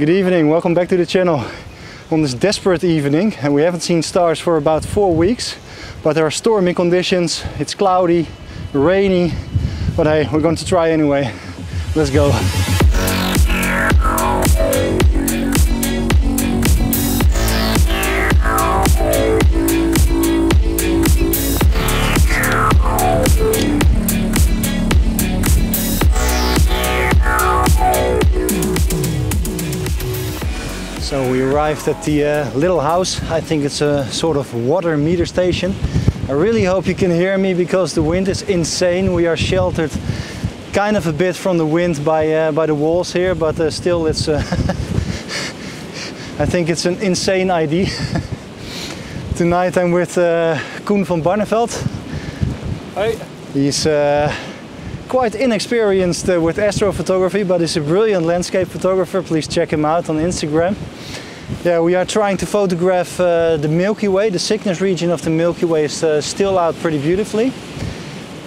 Good evening, welcome back to the channel. On this desperate evening, and we haven't seen stars for about 4 weeks, but there are stormy conditions, it's cloudy, rainy, but hey, we're going to try anyway. Let's go. So we arrived at the little house. I think it's a sort of water meter station. I really hope you can hear me because the wind is insane. We are sheltered kind of a bit from the wind by the walls here, but still it's I think it's an insane idea. Tonight I'm with Koen van Barneveld. Hi. He's quite inexperienced with astrophotography, but he's a brilliant landscape photographer. Please check him out on Instagram. Yeah, we are trying to photograph the Milky Way. The Cygnus region of the Milky Way is still out pretty beautifully.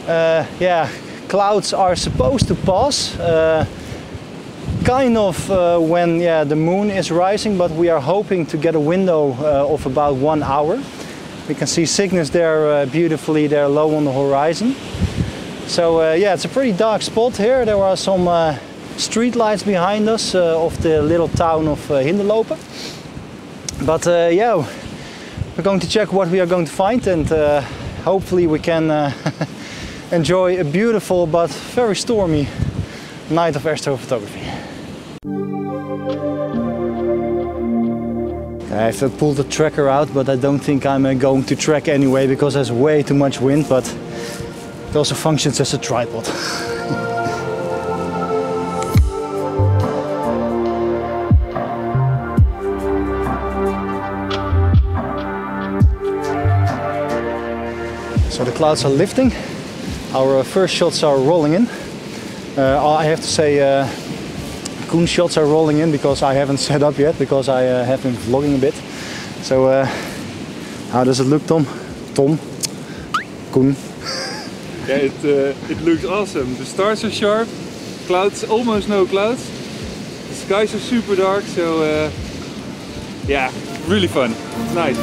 Yeah, clouds are supposed to pass kind of when the moon is rising, but we are hoping to get a window of about 1 hour. We can see Cygnus there beautifully there low on the horizon. So yeah, it's a pretty dark spot here. There are some street lights behind us of the little town of Hindeloopen. But yeah, we're going to check what we are going to find, and hopefully we can enjoy a beautiful but very stormy night of astrophotography. I have pulled the tracker out, but I don't think I'm going to track anyway because there's way too much wind, but it also functions as a tripod. So the clouds are lifting. Our first shots are rolling in. I have to say Koen's shots are rolling in because I haven't set up yet, because I have been vlogging a bit. So how does it look, Tom? Tom? Koen? Yeah, it looks awesome. The stars are sharp, clouds, almost no clouds. The skies are super dark, so yeah, really fun. It's nice.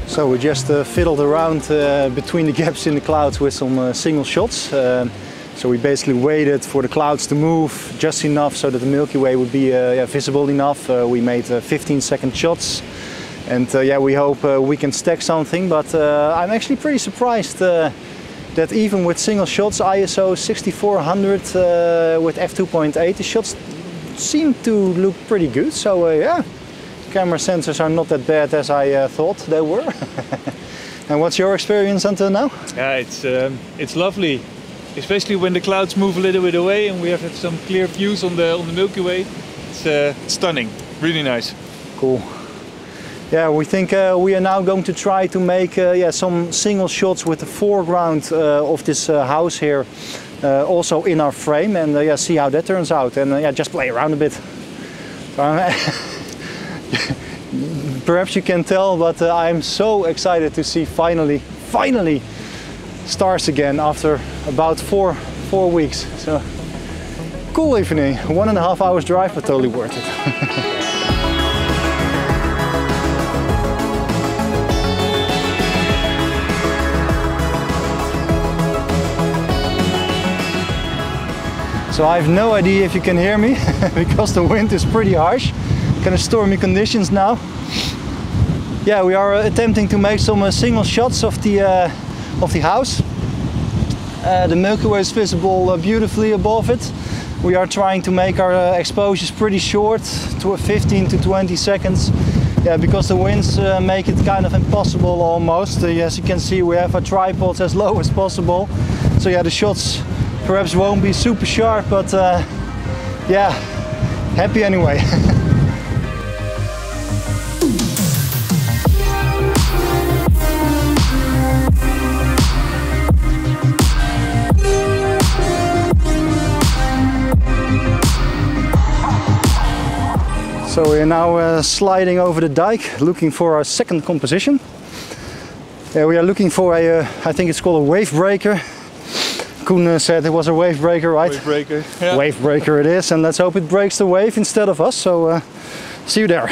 So we just fiddled around between the gaps in the clouds with some single shots. So we basically waited for the clouds to move just enough so that the Milky Way would be visible enough. We made 15-second shots, and yeah, we hope we can stack something. But I'm actually pretty surprised that even with single shots, ISO 6400 with f2.8, the shots seem to look pretty good. So yeah, camera sensors are not that bad as I thought they were. And what's your experience until now? Yeah, it's lovely. Especially when the clouds move a little bit away and we have some clear views on the Milky Way. It's stunning, really nice. Cool. Yeah, we think we are now going to try to make some single shots with the foreground of this house here, also in our frame, and yeah, see how that turns out, and yeah, just play around a bit. Perhaps you can tell, but I'm so excited to see finally stars again after about four weeks. So cool evening, 1.5 hours drive, but totally worth it. So I have no idea if you can hear me because the wind is pretty harsh. Kind of stormy conditions now. Yeah, we are attempting to make some single shots of the house. The Milky Way is visible beautifully above it. We are trying to make our exposures pretty short, to 15 to 20 seconds. Yeah, because the winds make it kind of impossible almost. As you can see, we have our tripods as low as possible. So yeah, the shots perhaps won't be super sharp, but yeah, happy anyway. So we are now sliding over the dike, looking for our second composition. We are looking for a, I think it's called a wave breaker. Koen said it was a wave breaker, right? Wave breaker. Yeah. Wave breaker it is, and let's hope it breaks the wave instead of us. So see you there.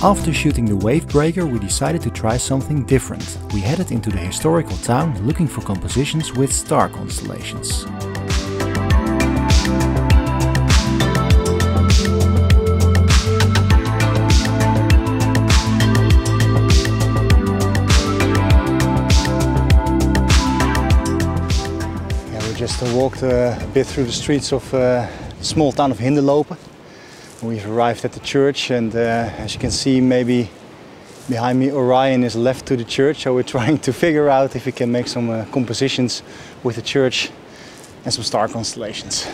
After shooting the wave breaker, we decided to try something different. We headed into the historical town looking for compositions with star constellations. Yeah, we just walked a bit through the streets of the small town of Hindeloopen. We've arrived at the church, and as you can see, maybe behind me Orion is left to the church, so we're trying to figure out if we can make some compositions with the church and some star constellations.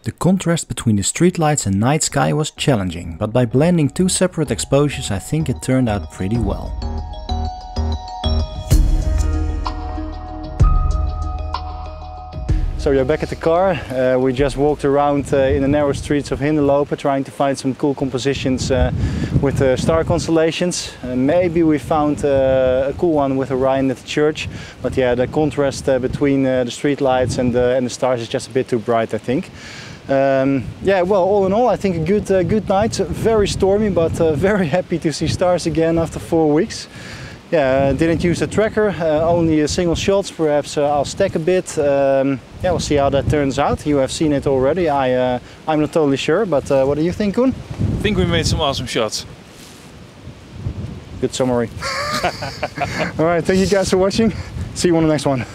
The contrast between the streetlights and night sky was challenging, but by blending two separate exposures I think it turned out pretty well. So we're back at the car. We just walked around in the narrow streets of Hindeloopen trying to find some cool compositions with star constellations. Maybe we found a cool one with Orion at the church, but yeah, the contrast between the street lights and the stars is just a bit too bright, I think. Yeah, well, all in all, I think a good night. Very stormy, but very happy to see stars again after 4 weeks. Yeah, didn't use the tracker, only single shots. Perhaps I'll stack a bit. Yeah, we'll see how that turns out. You have seen it already. I'm not totally sure, but what do you think, Koen? I think we made some awesome shots. Good summary. All right, thank you guys for watching. See you on the next one.